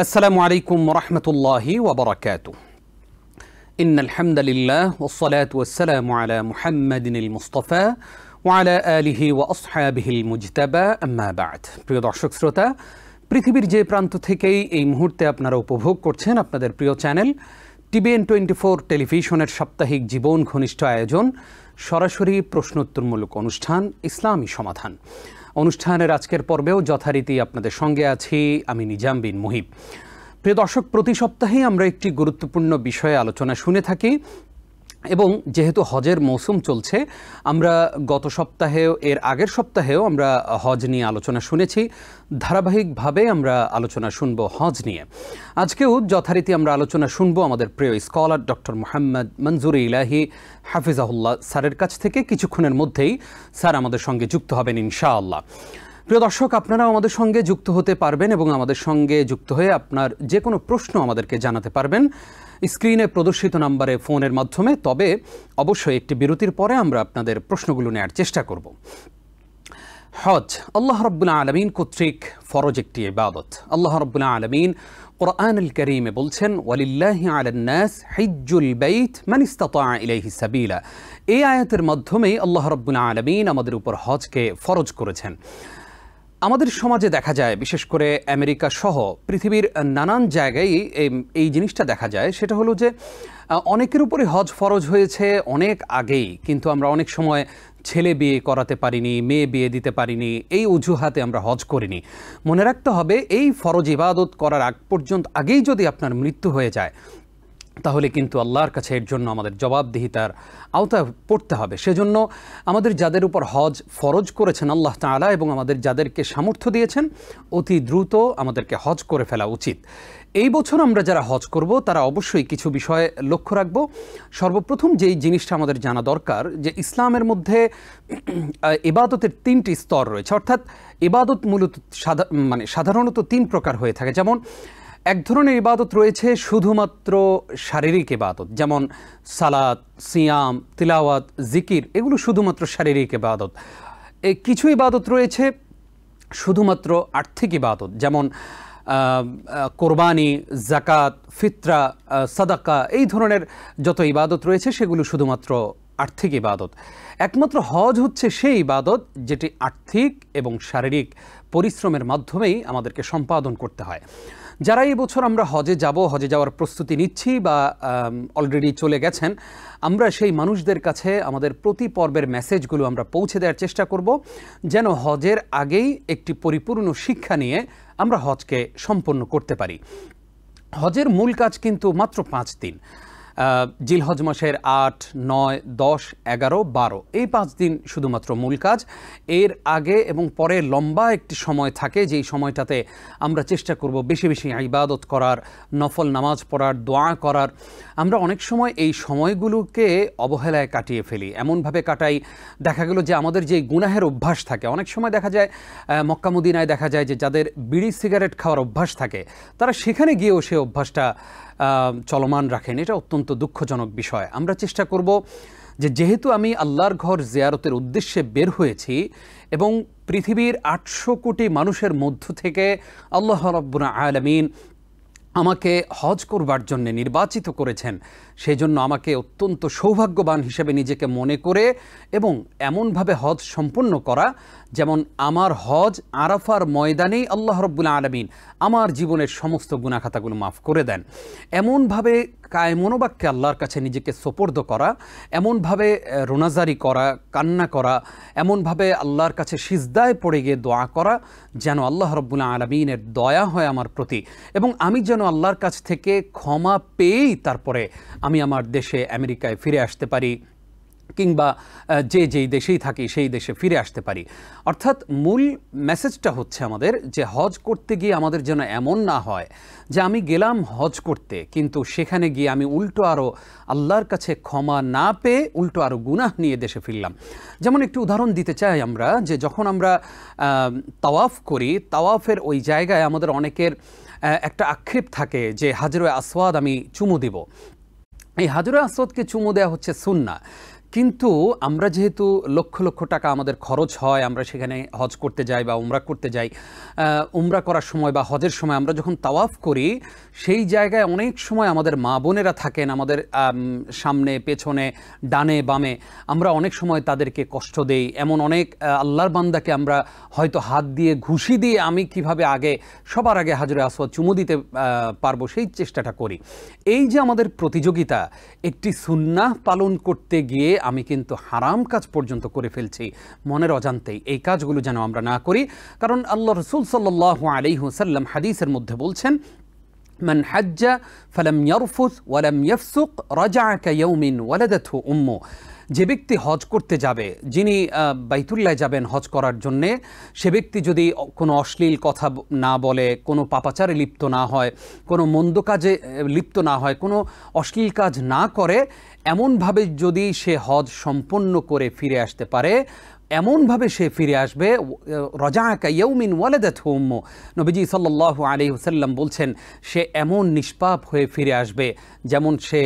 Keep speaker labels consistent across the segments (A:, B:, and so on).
A: আসসালামু আলাইকুম ওরহমতুল্লাহি ওয়াবারাকাতুহ। ইন্নাল হামদুলিল্লাহ ওয়াসসালাতু ওয়াসসালামু আলা মুহাম্মাদিনিল মুস্তাফা ওয়া আলা আলিহি ওয়া আসহাবিহিল মুজতাবা, আম্মা বা'দ। প্রিয় দর্শক শ্রোতা, পৃথিবীর যে প্রান্ত থেকেই এই মুহূর্তে আপনারা উপভোগ করছেন আপনাদের প্রিয় চ্যানেল TBN 24 টেলিভিশনের সাপ্তাহিক জীবন ঘনিষ্ঠ আয়োজন সরাসরি প্রশ্নোত্তরমূলক অনুষ্ঠান ইসলামী সমাধান অনুষ্ঠানের আজকের পর্বেও যথারীতি আপনাদের সঙ্গে আছি আমি নিজাম বিন মুহিব। প্রিয় দর্শক, প্রতি সপ্তাহেই আমরা একটি গুরুত্বপূর্ণ বিষয়ে আলোচনা শুনে থাকি এবং যেহেতু হজের মৌসুম চলছে, আমরা গত সপ্তাহেও এর আগের সপ্তাহেও আমরা হজ নিয়ে আলোচনা শুনেছি। ধারাবাহিকভাবে আমরা আলোচনা শুনব হজ নিয়ে। আজকেও যথারীতি আমরা আলোচনা শুনব আমাদের প্রিয় স্কলার ডক্টর মোহাম্মদ মনজুর ইলাহি হাফিজাহুল্লাহ স্যারের কাছ থেকে। কিছুক্ষণের মধ্যেই স্যার আমাদের সঙ্গে যুক্ত হবেন ইনশাআল্লাহ। প্রিয় দর্শক, আপনারাও আমাদের সঙ্গে যুক্ত হতে পারবেন এবং আমাদের সঙ্গে যুক্ত হয়ে আপনার যে কোনো প্রশ্ন আমাদেরকে জানাতে পারবেন স্ক্রিনে প্রদর্শিত নম্বরে ফোনের মাধ্যমে। তবে অবশ্যই একটি বিরতির পরে আমরা আপনাদের প্রশ্নগুলো নেওয়ার চেষ্টা করব। হজ আল্লাহ রাব্বুল আলামিন কর্তৃক ফরজ একটি ইবাদত। আল্লাহ রাব্বুল আলামিন কুরআনুল কারীমে বলছেন, ওয়ালিল্লাহি আলান নাস হিজ্জুল বাইত মান ইসতাতা ইলাইহি সাবিলা। এই আয়াতের মাধ্যমেই আল্লাহ রাব্বুল আলামিন আমাদের উপর হজকে ফরজ করেছেন। আমাদের সমাজে দেখা যায়, বিশেষ করে আমেরিকা সহ পৃথিবীর নানান জায়গায় এই জিনিসটা দেখা যায়। সেটা হলো যে অনেকের উপরে হজ ফরজ হয়েছে অনেক আগেই, কিন্তু আমরা অনেক সময় ছেলে বিয়ে করাতে পারিনি, মেয়ে বিয়ে দিতে পারিনি, এই অজুহাতে আমরা হজ করিনি। মনে রাখতে হবে, এই ফরজ ইবাদত করার আগ পর্যন্ত আগেই যদি আপনার মৃত্যু হয়ে যায় তাহলে কিন্তু আল্লাহর কাছে এর জন্য আমাদের জবাবদিহিতার আওতায় পড়তে হবে। সেজন্য আমাদের যাদের উপর হজ ফরজ করেছেন আল্লাহ তাআলা এবং আমাদের যাদেরকে সামর্থ্য দিয়েছেন, অতি দ্রুত আমাদেরকে হজ করে ফেলা উচিত। এই বছর আমরা যারা হজ করব তারা অবশ্যই কিছু বিষয়ে লক্ষ্য রাখব। সর্বপ্রথম যেই জিনিসটা আমাদের জানা দরকার, যে ইসলামের মধ্যে ইবাদতের তিনটি স্তর রয়েছে। অর্থাৎ ইবাদত মূলত সাধারণত তিন প্রকার হয়ে থাকে। যেমন এক ধরনের ইবাদত রয়েছে শুধুমাত্র শারীরিক ইবাদত, যেমন সালাত, সিয়াম, তিলাওয়াত, জিকির, এগুলো শুধুমাত্র শারীরিক ইবাদত। কিছু ইবাদত রয়েছে শুধুমাত্র আর্থিক ইবাদত, যেমন কোরবানি, জাকাত, ফিতরা, সাদাকা, এই ধরনের যত ইবাদত রয়েছে সেগুলো শুধুমাত্র আর্থিক ইবাদত। একমাত্র হজ হচ্ছে সেই ইবাদত যেটি আর্থিক এবং শারীরিক পরিশ্রমের মাধ্যমেই আমাদেরকে সম্পাদন করতে হয়। যারা এই বছর আমরা হজে যাব, হজে যাওয়ার প্রস্তুতি নিচ্ছি বা অলরেডি চলে গেছেন, আমরা সেই মানুষদের কাছে আমাদের প্রতি পর্বের মেসেজগুলো আমরা পৌঁছে দেওয়ার চেষ্টা করব, যেন হজের আগেই একটি পরিপূর্ণ শিক্ষা নিয়ে আমরা হজকে সম্পন্ন করতে পারি। হজের মূল কাজ কিন্তু মাত্র 5 দিন। জিলহজ মাসের 8, 9, 10, 11, 12 এই 5 দিন শুধুমাত্র মূল কাজ। এর আগে এবং পরে লম্বা একটি সময় থাকে, যেই সময়টাতে আমরা চেষ্টা করব বেশি বেশি ইবাদত করার, নফল নামাজ পড়ার, দোয়া করার। আমরা অনেক সময় এই সময়গুলোকে অবহেলায় কাটিয়ে ফেলি, এমনভাবে কাটাই, দেখা গেল যে আমাদের যে গুনাহের অভ্যাস থাকে, অনেক সময় দেখা যায় মক্কা মদিনায় দেখা যায় যে যাদের বিড়ি সিগারেট খাওয়ার অভ্যাস থাকে তারা সেখানে গিয়েও সে অভ্যাসটা চলমান রাখেন। এটা অত্যন্ত দুঃখজনক বিষয়। আমরা চেষ্টা করব যে যেহেতু আমি আল্লাহর ঘর জিয়ারতের উদ্দেশ্যে বের হয়েছি এবং পৃথিবীর 800 কোটি মানুষের মধ্য থেকে আল্লাহ রাব্বুল আলামিন আমাকে হজ করবার জন্য নির্বাচিত করেছেন, সেই জন্য আমাকে অত্যন্ত সৌভাগ্যবান হিসেবে নিজেকে মনে করে এবং এমনভাবে হজ সম্পন্ন করা যেমন আমার হজ আরাফার ময়দানেই আল্লাহ রাব্বুল আলামিন আমার জীবনের সমস্ত গুনাহখাতাগুলো মাফ করে দেন। এমনভাবে কায়মনোবাক্যে আল্লাহর কাছে নিজেকে সোপর্দ করা, এমনভাবে রোনাজারি করা, কান্না করা, এমনভাবে আল্লাহর কাছে সিজদায় পড়ে গিয়ে দোয়া করা যেন আল্লাহ রাব্বুল আলামিনের দয়া হয় আমার প্রতি এবং আমি যেন আল্লাহর কাছ থেকে ক্ষমা পেয়েই তারপরে আমি আমার দেশে আমেরিকায় ফিরে আসতে পারি, কিংবা যেই দেশেই থাকি সেই দেশে ফিরে আসতে পারি। অর্থাৎ মূল মেসেজটা হচ্ছে আমাদের যে হজ করতে গিয়ে আমাদের যেন এমন না হয় যে আমি গেলাম হজ করতে কিন্তু সেখানে গিয়ে আমি উল্টো আরও আল্লাহর কাছে ক্ষমা না পেয়ে উল্টো আরও গুনাহ নিয়ে দেশে ফিরলাম। যেমন একটি উদাহরণ দিতে চাই আমরা, যে যখন আমরা তাওয়াফ করি, তাওয়াফের ওই জায়গায় আমাদের অনেকের একটা আক্ষেপ থাকে যে হাজরে আসওয়াদ আমি চুমু দিব। এই হাজরে আসওয়াদকে চুমু দেওয়া হচ্ছে সুন্নাহ, কিন্তু আমরা যেহেতু লক্ষ লক্ষ টাকা আমাদের খরচ হয়, আমরা সেখানে হজ করতে যাই বা উমরা করতে যাই, উমরা করার সময় বা হজের সময় আমরা যখন তাওয়াফ করি, সেই জায়গায় অনেক সময় আমাদের মা বোনেরা থাকেন আমাদের সামনে পেছনে ডানে বামে, আমরা অনেক সময় তাদেরকে কষ্ট দেই। এমন অনেক আল্লাহর বান্দাকে আমরা হয়তো হাত দিয়ে ঘুষি দিয়ে আমি কিভাবে সবার আগে হাজরে আসওয়াদ চুমু দিতে পারবো সেই চেষ্টাটা করি। এই যে আমাদের প্রতিযোগিতা, একটি সুন্নাহ পালন করতে গিয়ে আমি কিন্তু হারাম কাজ পর্যন্ত করে ফেলছি মনের অজান্তেই। এই কাজগুলো যেন আমরা না করি, কারণ আল্লাহ রাসূল সাল্লাল্লাহু আলাইহি ওয়াসাল্লাম হাদিসের মধ্যে বলছেন, মান হাজ্জা ফালাম ইয়ারফুস ওয়ালাম ইয়াফসুক রাজাআ কায়াউমিন ওয়ালাদাতহু উম্মু। যে ব্যক্তি হজ করতে যাবে, যিনি বাইতুল্লাহ যাবেন হজ করার জন্যে, সে ব্যক্তি যদি কোনো অশ্লীল কথা না বলে, কোনো পাপাচারে লিপ্ত না হয়, কোনো মন্দ কাজে লিপ্ত না হয়, কোনো অশ্লীল কাজ না করে, এমনভাবে যদি সে হজ সম্পন্ন করে ফিরে আসতে পারে, এমনভাবে সে ফিরে আসবে, রাজাআ কায়াউমিন ওয়ালাদাতহু উম্মু। নবীজি সাল্লাল্লাহু আলাইহি ওয়াসাল্লাম বলছেন, সে এমন নিষ্পাপ হয়ে ফিরে আসবে যেমন সে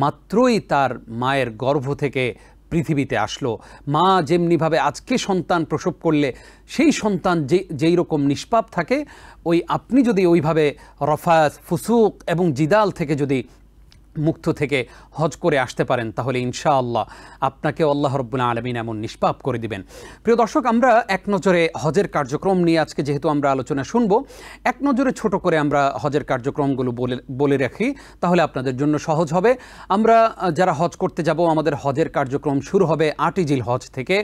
A: মাত্রই তার মায়ের গর্ভ থেকে পৃথিবীতে আসলো। মা যেমনিভাবে আজকে সন্তান প্রসব করলে সেই সন্তান যেই রকম নিষ্পাপ থাকে, আপনি যদি ওইভাবে রফাত, ফুসুক এবং জিদাল থেকে যদি মুক্ত থেকে হজ করে আসতে পারেন, তাহলে ইনশাআল্লাহ আপনাকে আল্লাহ রাব্বুল আলামিন এমন নিষ্পাপ করে দিবেন। প্রিয় দর্শক, আমরা এক নজরে হজের কার্যক্রম নিয়ে আজকে যেহেতু আমরা আলোচনা শুনবো, এক নজরে ছোট করে আমরা হজের কার্যক্রমগুলো বলে রাখি, তাহলে আপনাদের জন্য সহজ হবে। আমরা যারা হজ করতে যাব, আমাদের হজের কার্যক্রম শুরু হবে 8ই জিলহজ থেকে।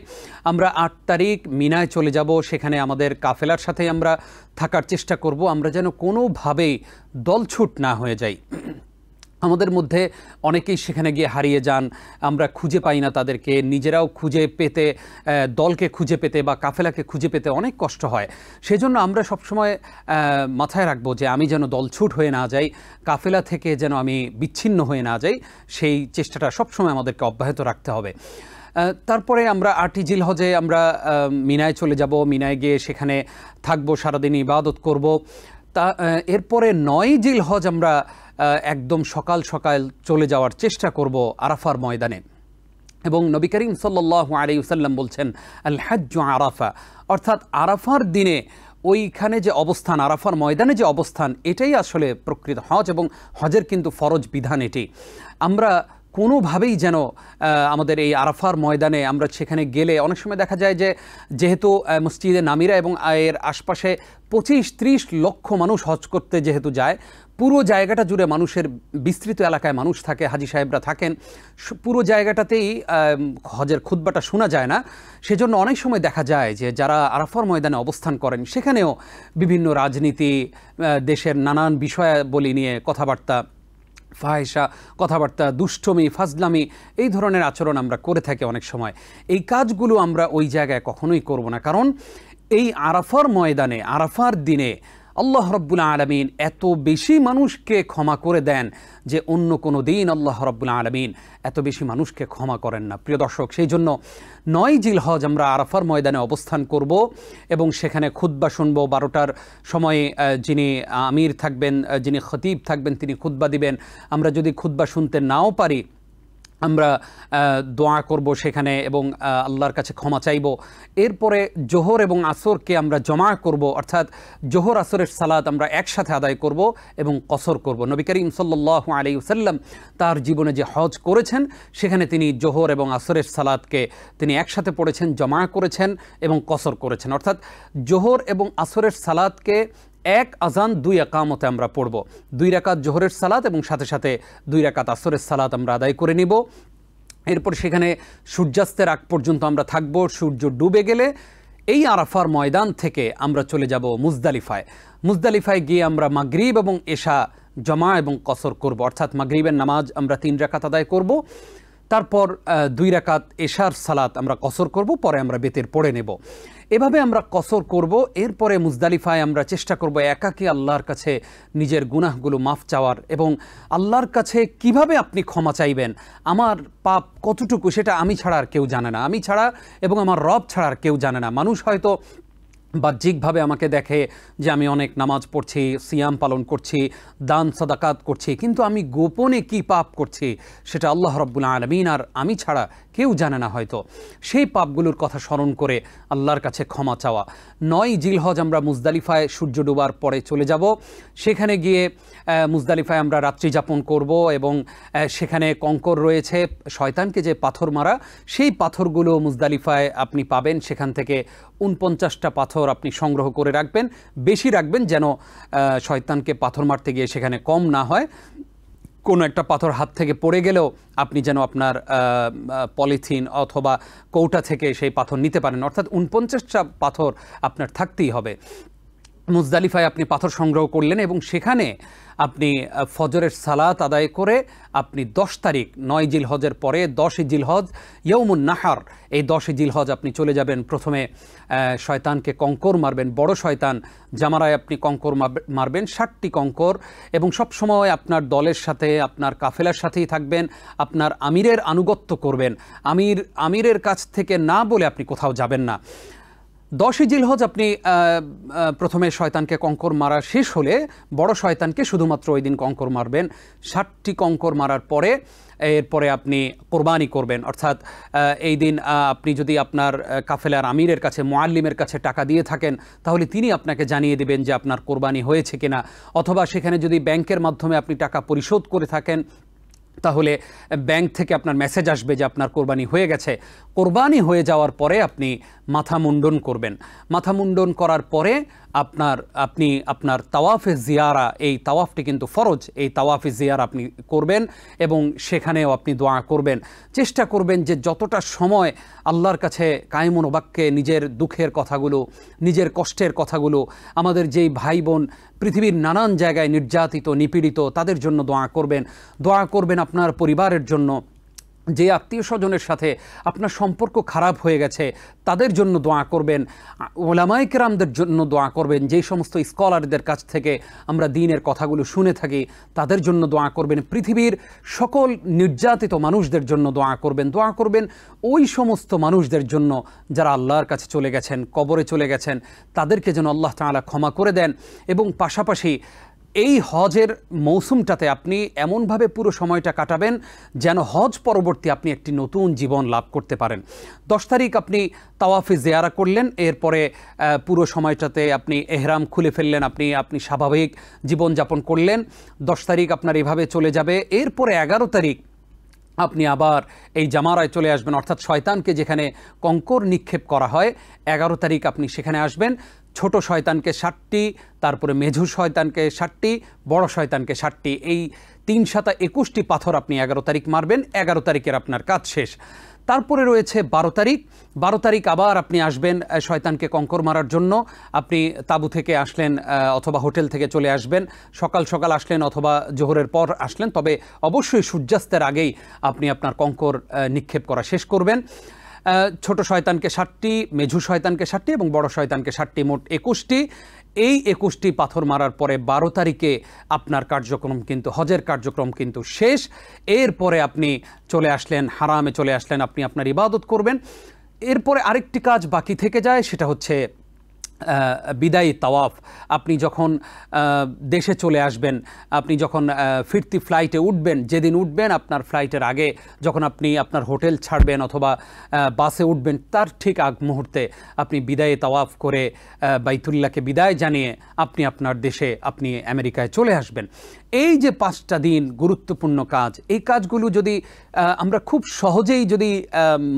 A: আমরা 8 তারিখ মিনায় চলে যাব, সেখানে আমাদের কাফেলার সাথে আমরা থাকার চেষ্টা করব, আমরা যেন কোনোভাবেই দলছুট না হয়ে যাই। আমাদের মধ্যে অনেকেই সেখানে গিয়ে হারিয়ে যান, আমরা খুঁজে পাই না তাদেরকে, নিজেরাও খুঁজে পেতে, দলকে খুঁজে পেতে বা কাফেলাকে খুঁজে পেতে অনেক কষ্ট হয়। সেজন্য আমরা সবসময় মাথায় রাখবো যে আমি যেন দলছুট হয়ে না যাই, কাফেলা থেকে যেন আমি বিচ্ছিন্ন হয়ে না যাই, সেই চেষ্টাটা সবসময় আমাদেরকে অব্যাহত রাখতে হবে। তারপরে আমরা 8ই জিলহজে আমরা মিনায় চলে যাব, মিনায় গিয়ে সেখানে থাকবো, সারাদিন ইবাদত করব। এরপরে 9ই জিলহজ আমরা একদম সকাল সকাল চলে যাওয়ার চেষ্টা করব আরাফার ময়দানে। এবং নবী করিম সাল্লাল্লাহু আলাইহি ওয়াসাল্লাম বলছেন, আল হাজ্জু আরাফা, অর্থাৎ আরাফার দিনে ওইখানে যে অবস্থান, আরাফার ময়দানে যে অবস্থান, এটাই আসলে প্রকৃত হজ, এবং হজের কিন্তু ফরজ বিধান এটি। আমরা কোনোভাবেই যেন আমাদের এই আরাফার ময়দানে আমরা সেখানে গেলে অনেক সময় দেখা যায় যে, যেহেতু মসজিদে নামিরা এবং এর আশপাশে 25-30 লক্ষ মানুষ হজ করতে যেহেতু যায়, পুরো জায়গাটা জুড়ে মানুষের বিস্তৃত এলাকায় মানুষ থাকে, হাজি সাহেবরা থাকেন, পুরো জায়গাটাতেই হজের খুতবাটা শোনা যায় না। সেজন্য অনেক সময় দেখা যায় যে যারা আরাফার ময়দানে অবস্থান করেন, সেখানেও বিভিন্ন রাজনীতি, দেশের নানান বিষয়াবলী নিয়ে কথাবার্তা, ফাহিশা কথাবার্তা, দুষ্টমি, ফাজলামি, এই ধরনের আচরণ আমরা করে থাকি অনেক সময়। এই কাজগুলো আমরা ওই জায়গায় কখনোই করব না, কারণ এই আরাফার ময়দানে, আরাফার দিনে আল্লাহ রাব্বুল আলামিন এত বেশি মানুষকে ক্ষমা করে দেন যে অন্য কোনো দিন আল্লাহ রাব্বুল আলামিন এত বেশি মানুষকে ক্ষমা করেন না। প্রিয় দর্শক, সেই জন্য 9ই জিলহজ আমরা আরাফার ময়দানে অবস্থান করব এবং সেখানে খুতবা শুনব। 12টার সময়ে যিনি আমির থাকবেন, যিনি খতিব থাকবেন, তিনি খুতবা দিবেন। আমরা যদি খুতবা শুনতে নাও পারি, আমরা দোয়া করব সেখানে এবং আল্লাহর কাছে ক্ষমা চাইব। এরপরে জোহর এবং আসরকে আমরা জমা করব, অর্থাৎ জোহর আসরের সালাত আমরা একসাথে আদায় করব এবং কসর করব। নবী করিম সাল্লাল্লাহু আলাইহি ওয়াসাল্লাম তার জীবনে যে হজ করেছেন, সেখানে তিনি জোহর এবং আসরের সালাতকে তিনি একসাথে পড়েছেন, জমা করেছেন এবং কসর করেছেন। অর্থাৎ জোহর এবং আসরের সালাতকে এক আজান 2 একামতে আমরা পড়ব। 2 রাকাত জোহরের সালাত এবং সাথে সাথে 2 রাকাত আসরের সালাত আমরা আদায় করে নিব। এরপর সেখানে সূর্যাস্তের আগ পর্যন্ত আমরা থাকব। সূর্য ডুবে গেলে এই আরাফার ময়দান থেকে আমরা চলে যাব মুজদালিফায়। মুজদালিফায় গিয়ে আমরা মাগরিব এবং এশা জমা এবং কসর করব, অর্থাৎ মাগরিবের নামাজ আমরা 3 রাকাত আদায় করব, তারপর 2 রাকাত এশার সালাত আমরা কসর করব, পরে আমরা বেতের পড়ে নেব। এভাবে আমরা কসর করব। এরপরে মুজদালিফায় আমরা চেষ্টা করব একাকী আল্লাহর কাছে নিজের গুনাহগুলো মাফ চাওয়ার, এবং আল্লাহর কাছে কিভাবে আপনি ক্ষমা চাইবেন, আমার পাপ কতটুকু সেটা আমি ছাড়া আর কেউ জানে না, আমি ছাড়া এবং আমার রব ছাড়া আর কেউ জানে না। মানুষ হয়তো বাহ্যিকভাবে আমাকে দেখে যে আমি অনেক নামাজ পড়ছি, সিয়াম পালন করছি, দান সাদাকাত করছি, কিন্তু আমি গোপনে কি পাপ করছি সেটা আল্লাহ রাব্বুল আলামিন আর আমি ছাড়া কেউ জানে না। হয়তো সেই পাপগুলোর কথা স্মরণ করে আল্লাহর কাছে ক্ষমা চাওয়া। 9 জিলহজ আমরা মুজদালিফায় সূর্য ডোবার পরে চলে যাব। সেখানে গিয়ে মুজদালিফায় আমরা রাত্রি যাপন করব এবং সেখানে কঙ্কর রয়েছে, শয়তানকে যে পাথর মারা, সেই পাথরগুলো মুজদালিফায় আপনি পাবেন। সেখান থেকে 49টা পাথর আপনি সংগ্রহ করে রাখবেন, বেশি রাখবেন যেন শয়তানকে পাথর মারতে গিয়ে সেখানে কম না হয়। কোনো একটা পাথর হাত থেকে পড়ে গেলেও আপনি যেন আপনার পলিথিন অথবা কৌটা থেকে সেই পাথর নিতে পারেন, অর্থাৎ 49টা পাথর আপনার থাকতেই হবে। মুজদালিফায় আপনি পাথর সংগ্রহ করলেন এবং সেখানে আপনি ফজরের সালাত আদায় করে আপনি 10 তারিখ 9 জিলহজের পরে 10 জিলহজ ইয়ৌমুন নাহার, এই 10 জিলহজ আপনি চলে যাবেন। প্রথমে শয়তানকে কঙ্কর মারবেন, বড় শয়তান জামারায় আপনি কঙ্কর মারবেন 60টি কঙ্কর, এবং সবসময় আপনার দলের সাথে আপনার কাফেলার সাথেই থাকবেন, আপনার আমিরের আনুগত্য করবেন। আমিরের কাছ থেকে না বলে আপনি কোথাও যাবেন না। 10 জিলহজ আপনি প্রথমে শয়তানকে কঙ্কর মারা শেষ হলে বড় শয়তানকে শুধুমাত্র ওই দিন কঙ্কর মারবেন। 60টি কঙ্কর মারার পরে এরপরে আপনি কোরবানি করবেন, অর্থাৎ এই দিন আপনি যদি আপনার কাফেলার আমিরের কাছে, মুআল্লিমের কাছে টাকা দিয়ে থাকেন, তাহলে তিনি আপনাকে জানিয়ে দেবেন যে আপনার কোরবানি হয়েছে কিনা, অথবা সেখানে যদি ব্যাংকের মাধ্যমে আপনি টাকা পরিশোধ করে থাকেন তাহলে ব্যাংক থেকে আপনার মেসেজ আসবে যে আপনার কোরবানি হয়ে গেছে। কোরবানি হয়ে যাওয়ার পরে আপনি মাথা মুন্ডন করবেন। মাথা মুন্ডন করার পরে আপনি আপনার তাওয়াফে জিয়ারা, এই তাওয়াফটি কিন্তু ফরজ, এই তাওয়াফে জিয়ারা আপনি করবেন এবং সেখানেও আপনি দোয়া করবেন। চেষ্টা করবেন যে যতটা সময় আল্লাহর কাছে কায়মুন বাক্যে নিজের দুঃখের কথাগুলো, নিজের কষ্টের কথাগুলো, আমাদের যেই ভাই বোন পৃথিবীর নানান জায়গায় নির্যাতিত, নিপীড়িত, তাদের জন্য দোয়া করবেন। দোয়া করবেন আপনার পরিবারের জন্য, যে আত্মীয় স্বজনের সাথে আপনার সম্পর্ক খারাপ হয়ে গেছে তাদের জন্য দোয়া করবেন। ওলামায়ে কেরামদের জন্য দোয়া করবেন, যেই সমস্ত স্কলারদের কাছ থেকে আমরা দ্বীনের কথাগুলো শুনে থাকি তাদের জন্য দোয়া করবেন। পৃথিবীর সকল নির্যাতিত মানুষদের জন্য দোয়া করবেন। দোয়া করবেন ওই সমস্ত মানুষদের জন্য যারা আল্লাহর কাছে চলে গেছেন, কবরে চলে গেছেন, তাদেরকে যেন আল্লাহ তাআলা ক্ষমা করে দেন। এবং পাশাপাশি এই হজের মৌসুমটাতে আপনি এমনভাবে পুরো সময়টা কাটাবেন যেন হজ পরবর্তী আপনি একটি নতুন জীবন লাভ করতে পারেন। 10 তারিখ আপনি তাওয়াফে জিয়ারা করলেন, এরপরে পুরো সময়টাতে আপনি এহরাম খুলে ফেললেন, আপনি স্বাভাবিক জীবনযাপন করলেন। 10 তারিখ আপনার এভাবে চলে যাবে। এরপরে 11 তারিখ আপনি আবার এই জামারায় চলে আসবেন, অর্থাৎ শয়তানকে যেখানে কঙ্কর নিক্ষেপ করা হয় 11 তারিখ আপনি সেখানে আসবেন। ছোট শয়তানকে 60টি, তারপরে মেঝু শয়তানকে 60টি, বড় শয়তানকে 60টি, এই 3 7 21টি পাথর আপনি 11 তারিখ মারবেন। 11 তারিখের আপনার কাজ শেষ। তারপরে রয়েছে 12 তারিখ। 12 তারিখ আবার আপনি আসবেন শয়তানকে কঙ্কর মারার জন্য। আপনি তাঁবু থেকে আসলেন অথবা হোটেল থেকে চলে আসবেন, সকাল সকাল আসলেন অথবা জোহরের পর আসলেন, তবে অবশ্যই সূর্যাস্তের আগেই আপনি আপনার কঙ্কর নিক্ষেপ করা শেষ করবেন। ছোট শয়তানকে 60টি, মেঝু শয়তানকে 60টি এবং বড় শয়তানকে 60টি, মোট 21টি। এই 21টি পাথর মারার পরে 12 তারিখে আপনার কার্যক্রম কিন্তু, হজের কার্যক্রম কিন্তু শেষ। এরপরে আপনি চলে আসলেন হারামে, চলে আসলেন, আপনি আপনার ইবাদত করবেন। এরপরে আরেকটি কাজ বাকি থেকে যায়, সেটা হচ্ছে বিদায়ী তাওয়াফ। আপনি যখন দেশে চলে আসবেন, আপনি যখন ফিরতি ফ্লাইটে উঠবেন, যেদিন উঠবেন আপনার ফ্লাইটের আগে যখন আপনি আপনার হোটেল ছাড়বেন অথবা বাসে উঠবেন, তার ঠিক আগ মুহূর্তে আপনি বিদায়ী তাওয়াফ করে বাইতুল্লাহকে বিদায় জানিয়ে আপনি আপনার দেশে, আপনি আমেরিকায় চলে আসবেন। এই যে 5টা দিন গুরুত্বপূর্ণ কাজ, এই কাজগুলো যদি আমরা খুব সহজেই যদি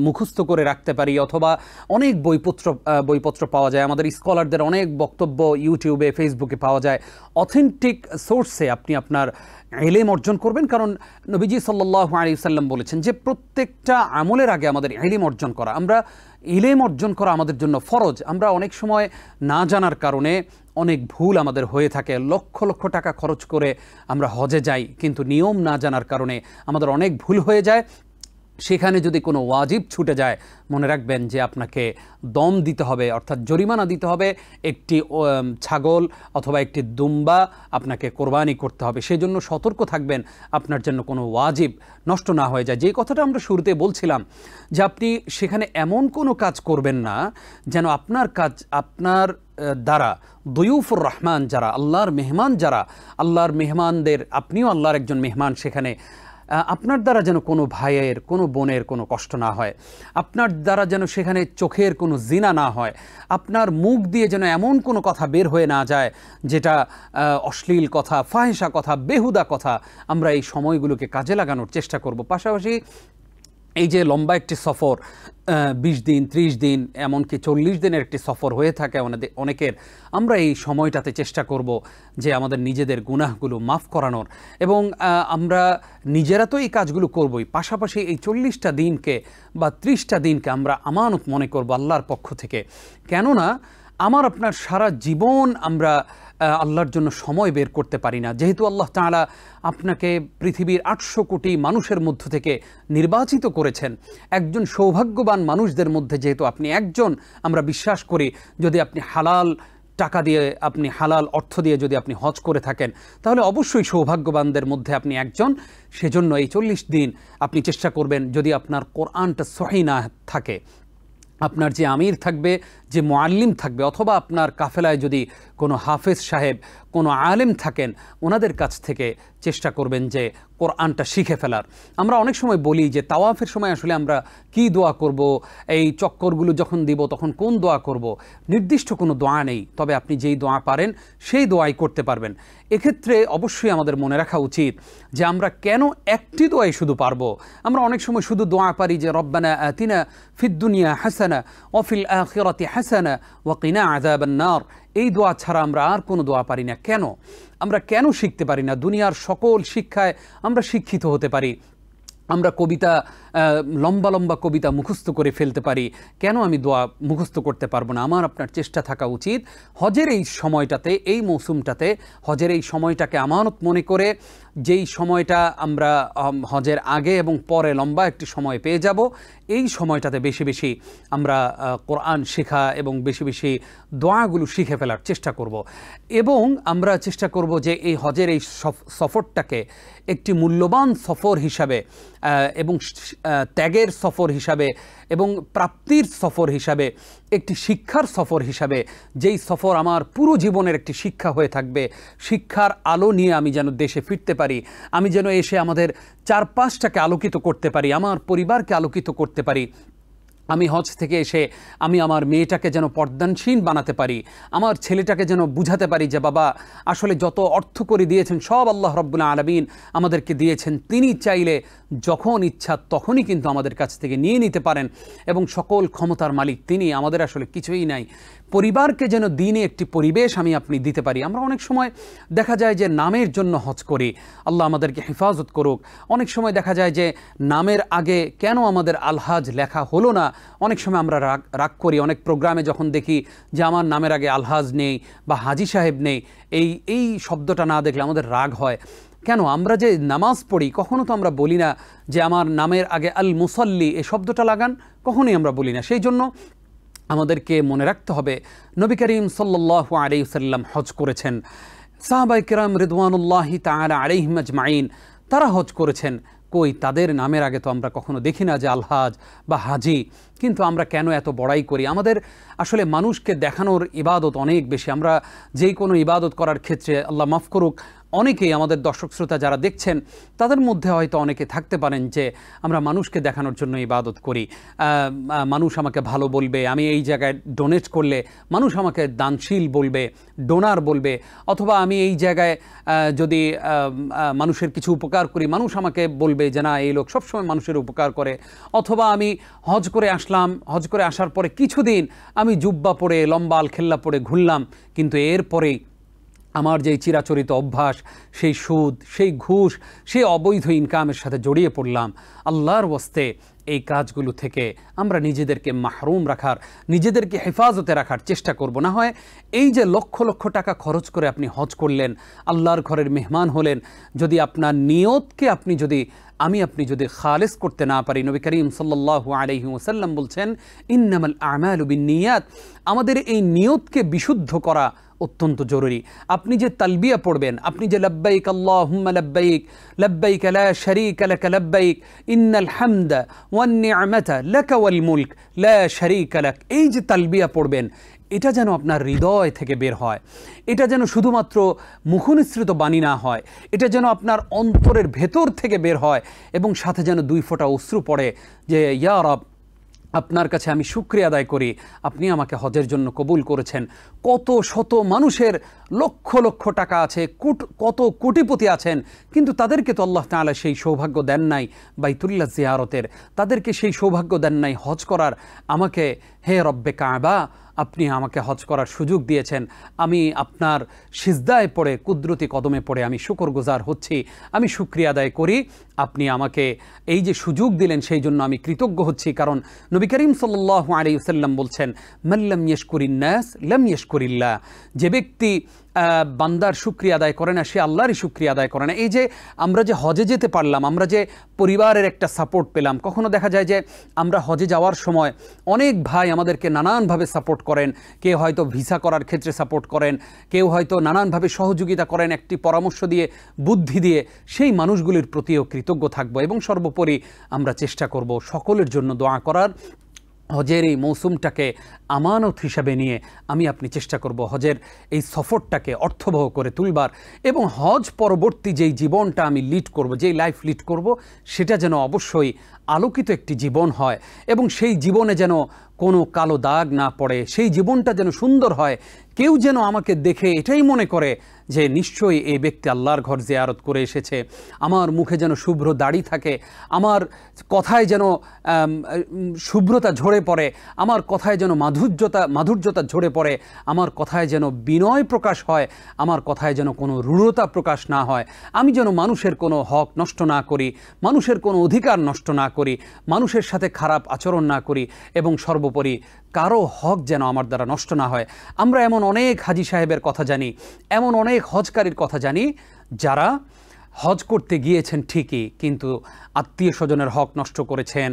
A: মুখস্থ করে রাখতে পারি, অথবা অনেক বইপত্র পাওয়া যায়, আমাদের স্কলারদের অনেক বক্তব্য ইউটিউবে, ফেসবুকে পাওয়া যায়, অথেন্টিক সোর্সে আপনি আপনার ইলম অর্জন করবেন। কারণ নবীজি সাল্লাল্লাহু আলাইহি ওয়াসাল্লাম বলেছেন যে প্রত্যেকটা আমলের আগে আমাদের ইলম অর্জন করা, ইলম অর্জন করা আমাদের জন্য ফরজ। আমরা অনেক সময় না জানার কারণে অনেক ভুল আমাদের হয়ে থাকে। লক্ষ লক্ষ টাকা খরচ করে আমরা হজে যাই, কিন্তু নিয়ম না জানার কারণে আমাদের অনেক ভুল হয়ে যায়। সেখানে যদি কোনো ওয়াজিব ছুটে যায়, মনে রাখবেন যে আপনাকে দম দিতে হবে, অর্থাৎ জরিমানা দিতে হবে, একটি ছাগল অথবা একটি দুম্বা আপনাকে কোরবানি করতে হবে। সেই জন্য সতর্ক থাকবেন আপনার জন্য কোনো ওয়াজিব নষ্ট না হয়ে যায়। যেই কথাটা আমরা শুরুতে বলছিলাম যে আপনি সেখানে এমন কোনো কাজ করবেন না যেন আপনার কাজ, আপনার দ্বারা দয়ুফুর রহমান যারা, আল্লাহর মেহমান যারা, আল্লাহর মেহমানদের, আপনিও আল্লাহর একজন মেহমান, সেখানে আপনার দ্বারা যেন কোনো ভাইয়ের, কোনো বোনের কোনো কষ্ট না হয়, আপনার দ্বারা যেন সেখানে চোখের কোনো জিনা না হয়, আপনার মুখ দিয়ে যেন এমন কোনো কথা বের হয়ে না যায় যেটা অশ্লীল কথা, ফাহিশা কথা, বেহুদা কথা। আমরা এই সময়গুলোকে কাজে লাগানোর চেষ্টা করব। পাশাপাশি এই যে লম্বা একটি সফর, 20 দিন, 30 দিন, এমনকি 40 দিনের একটি সফর হয়ে থাকে অনেকের, আমরা এই সময়টাতে চেষ্টা করব যে আমাদের নিজেদের গুনাহগুলো মাফ করানোর, এবং আমরা নিজেরা তো এই কাজগুলো করবই, পাশাপাশি এই 40টা দিনকে বা 30টা দিনকে আমরা আমানত মনে করব আল্লাহর পক্ষ থেকে। কেননা আমার আপনার সারা জীবন আমরা আল্লাহর জন্য সময় বের করতে পারি না। যেহেতু আল্লাহ তাআলা আপনাকে পৃথিবীর 800 কোটি মানুষের মধ্য থেকে নির্বাচিত করেছেন, একজন সৌভাগ্যবান মানুষদের মধ্যে যেহেতু আপনি একজন, আমরা বিশ্বাস করি যদি আপনি হালাল টাকা দিয়ে, আপনি হালাল অর্থ দিয়ে যদি আপনি হজ করে থাকেন, তাহলে অবশ্যই সৌভাগ্যবানদের মধ্যে আপনি একজন। সেজন্য এই 40 দিন আপনি চেষ্টা করবেন, যদি আপনার কোরআনটা সহিহ না থাকে, আপনার যে আমির থাকবে, যে মুআল্লিম থাকবে, অথবা আপনার কাফেলায় যদি কোনো হাফেজ সাহেব, কোনো আলেম থাকেন, ওনাদের কাছ থেকে চেষ্টা করবেন যে কোরআনটা শিখে ফেলার। আমরা অনেক সময় বলি যে তাওয়াফের সময় আসলে আমরা কি দোয়া করব, এই চক্করগুলো যখন দিব তখন কোন দোয়া করব, নির্দিষ্ট কোনো দোয়া নেই। তবে আপনি যেই দোয়া পারেন সেই দোয়াই করতে পারবেন। এক্ষেত্রে অবশ্যই আমাদের মনে রাখা উচিত যে আমরা কেন একটি দোয়াই শুধু পারবো। আমরা অনেক সময় শুধু দোয়া পারি যে রব্বানা আতিনা ফিদ দুনিয়া হাসানা ওয়া ফিল আখিরাতি হাসানা ওয়া কিনা আযাবান নার। এই দোয়া ছাড়া আমরা আর কোনো দোয়া পারি না। কেন? আমরা কেন শিখতে পারি না? দুনিয়ার সকল শিক্ষায় আমরা শিক্ষিত হতে পারি, আমরা কবিতা, লম্বা লম্বা কবিতা মুখস্থ করে ফেলতে পারি, কেন আমি দোয়া মুখস্থ করতে পারবো না? আমার আপনার চেষ্টা থাকা উচিত হজের এই সময়টাতে, এই মৌসুমটাতে, হজের এই সময়টাকে আমানত মনে করে, যেই সময়টা আমরা হজের আগে এবং পরে লম্বা একটি সময় পেয়ে যাব, এই সময়টাতে বেশি বেশি আমরা কোরআন শেখা এবং বেশি বেশি দোয়াগুলো শিখে ফেলার চেষ্টা করব। এবং আমরা চেষ্টা করব যে এই হজের এই সফরটাকে একটি মূল্যবান সফর হিসাবে এবং ত্যাগের সফর হিসাবে এবং প্রাপ্তির সফর হিসাবে, একটি শিক্ষার সফর হিসাবে, যেই সফর আমার পুরো জীবনের একটি শিক্ষা হয়ে থাকবে। শিক্ষার আলো নিয়ে আমি যেন দেশে ফিরতে পারি, আমি যেন এসে আমাদের চারপাশটাকে আলোকিত করতে পারি, আমার পরিবারকে আলোকিত করতে পারি। আমি হজ থেকে এসে আমি আমার মেয়েটাকে যেন পর্দানশীল বানাতে পারি, আমার ছেলেটাকে যেন বুঝাতে পারি যে বাবা আসলে যত অর্থ করে দিয়েছেন সব আল্লাহ রাব্বুল আলামিন আমাদেরকে দিয়েছেন, তিনি চাইলে যখন ইচ্ছা তখনই কিন্তু আমাদের কাছ থেকে নিয়ে নিতে পারেন, এবং সকল ক্ষমতার মালিক তিনি, আমাদের আসলে কিছুই নাই। পরিবারকে যেন দিনে একটি পরিবেশ আমি আপনি দিতে পারি। আমরা অনেক সময় দেখা যায় যে নামের জন্য হজ করি, আল্লাহ আমাদেরকে হেফাজত করুক। অনেক সময় দেখা যায় যে নামের আগে কেন আমাদের আলহাজ লেখা হলো না, অনেক সময় আমরা রাগ করি। অনেক প্রোগ্রামে যখন দেখি যে আমার নামের আগে আলহাজ নেই বা হাজি সাহেব নেই, এই শব্দটা না দেখলে আমাদের রাগ হয়। কেন? আমরা যে নামাজ পড়ি কখনো তো আমরা বলি না যে আমার নামের আগে আল মুসাল্লি এই শব্দটা লাগান, কখনোই আমরা বলি না। সেই জন্য আমাদেরকে মনে রাখতে হবে নবী করিম সাল্লাল্লাহু আলাইহি ওয়াসাল্লাম হজ করেছেন, সাহাবায়ে কেরাম রিদওয়ানুল্লাহি তাআলা আলাইহিম আজমাইন তারা হজ করেছেন। কই তাদের নামের আগে তো আমরা কখনো দেখি না যে আলহাজ বা হাজি। কিন্তু আমরা কেন এত বড়াই করি? আমাদের আসলে মানুষকে দেখানোর ইবাদত অনেক বেশি। আমরা যেই কোনো ইবাদত করার ক্ষেত্রে, আল্লাহ মাফ করুক, অনেকেই আমাদের দর্শক শ্রোতা যারা দেখছেন তাদের মধ্যে হয়তো অনেকে থাকতে পারেন যে আমরা মানুষকে দেখানোর জন্য ইবাদত করি, মানুষ আমাকে ভালো বলবে, আমি এই জায়গায় ডোনেট করলে মানুষ আমাকে দানশীল বলবে, ডোনার বলবে, অথবা আমি এই জায়গায় যদি মানুষের কিছু উপকার করি মানুষ আমাকে বলবে যে না এই লোক সবসময় মানুষের উপকার করে। অথবা আমি হজ করে আসলাম, হজ করে আসার পরে কিছুদিন আমি জুব্বা পরে লম্বা আলখেল্লা পরে ঘুরলাম, কিন্তু এরপরেই আমার যেই চিরাচরিত অভ্যাস, সেই সুদ, সেই ঘুষ, সেই অবৈধ ইনকামের সাথে জড়িয়ে পড়লাম, আল্লাহর ওয়াস্তে এই কাজগুলো থেকে আমরা নিজেদেরকে মাহরুম রাখার, নিজেদেরকে হেফাজতে রাখার চেষ্টা করব। না হয় এই যে লক্ষ লক্ষ টাকা খরচ করে আপনি হজ করলেন, আল্লাহর ঘরের মেহমান হলেন, যদি আপনার নিয়তকে আপনি যদি খালেস করতে না পারি, নবী করিম সাল্লাল্লাহু আলাইহি ওয়াসাল্লাম বলছেন ইন্নামাল আমালু বিন্নিয়াত, আমাদের এই নিয়তকে বিশুদ্ধ করা অত্যন্ত জরুরি। আপনি যে তালবিয়া পড়বেন, আপনি যে লাব্বাইক আল্লাহুম্মা লাব্বাইক লাব্বাইক লা শারীকা লাক লাব্বাইক ইন্নাল হামদা ওয়ান নি'মাতা লাকা ওয়াল মুলক লা শারীকা লাক, এই যে তালবিয়া পড়বেন, এটা যেন আপনার হৃদয় থেকে বের হয়, এটা যেন শুধুমাত্র মুখনিসৃত বাণী না হয়, এটা যেন আপনার অন্তরের ভেতর থেকে বের হয় এবং সাথে যেন 2 ফোঁটা অশ্রু পড়ে যে ইয়া রব, আপনার কাছে আমি শুকরিয়া আদায় করি, আপনি আমাকে হজের জন্য কবুল করেছেন। কত শত মানুষের লক্ষ লক্ষ টাকা আছে, কত কোটিপতি আছেন, কিন্তু তাদেরকে তো আল্লাহ তাআলা সেই সৌভাগ্য দেন নাই বাইতুল্লাহ জিয়ারতের, তাদেরকে সেই সৌভাগ্য দেন নাই হজ করার। আমাকে, হে রব্বে কাবা, আপনি আমাকে হজ করার সুযোগ দিয়েছেন, আমি আপনার সিজদায় পড়ে, কুদরতি কদমে পড়ে আমি শুকরগুজার হচ্ছি, আমি শুকরিয়া আদায় করি। আপনি আমাকে এই যে সুযোগ দিলেন সেই জন্য আমি কৃতজ্ঞ হচ্ছি। কারণ নবী করিম সাল্লাল্লাহু আলাইহি ওয়াসাল্লাম বলছেন মাল্লাম ইয়াশকুরিন নাস লাম ইয়াশকুরিল্লাহ, যে ব্যক্তি বান্দার শুকরিয়া আদায় করে না, সে আল্লাহরই শুকরিয়া আদায় করে না। এই যে আমরা যে হজে যেতে পারলাম, আমরা যে পরিবারের একটা সাপোর্ট পেলাম, কখনো দেখা যায় যে আমরা হজে যাওয়ার সময় অনেক ভাই আমাদেরকে নানানভাবে সাপোর্ট করেন, কেউ হয়তো ভিসা করার ক্ষেত্রে সাপোর্ট করেন, কেউ হয়তো নানানভাবে সহযোগিতা করেন একটি পরামর্শ দিয়ে, বুদ্ধি দিয়ে। সেই মানুষগুলির প্রতিও কৃতজ্ঞ থাকবো এবং সর্বোপরি আমরা চেষ্টা করব সকলের জন্য দোয়া করার। হজের এই মৌসুমটাকে আমানত হিসাবে নিয়ে আপনি চেষ্টা করব হজের এই সফরটাকে অর্থবহ করে তুলবার, এবং হজ পরবর্তী যেই জীবনটা আমি লিড করব, যেই লাইফ লিড করব, সেটা যেন অবশ্যই আলোকিত একটি জীবন হয় এবং সেই জীবনে যেন কোনো কালো দাগ না পড়ে, সেই জীবনটা যেন সুন্দর হয়। কেউ যেন আমাকে দেখে এটাই মনে করে যে নিশ্চয়ই এই ব্যক্তি আল্লাহর ঘর জিয়ারত করে এসেছে। আমার মুখে যেন শুভ্র দাড়ি থাকে, আমার কথায় যেন শুভ্রতা ঝরে পড়ে, আমার কথায় যেন মাধুর্যতা ঝরে পড়ে, আমার কথায় যেন বিনয় প্রকাশ হয়, আমার কথায় যেন কোনো রূঢ়তা প্রকাশ না হয়। আমি যেন মানুষের কোনো হক নষ্ট না করি, মানুষের কোনো অধিকার নষ্ট না করি, মানুষের সাথে খারাপ আচরণ না করি, এবং সর্বোপরি কারো হক যেন আমার দ্বারা নষ্ট না হয়। আমরা এমন অনেক হাজি সাহেবের কথা জানি, এমন অনেক হজকারীর কথা জানি যারা হজ করতে গিয়েছেন ঠিকই, কিন্তু আত্মীয় স্বজনের হক নষ্ট করেছেন,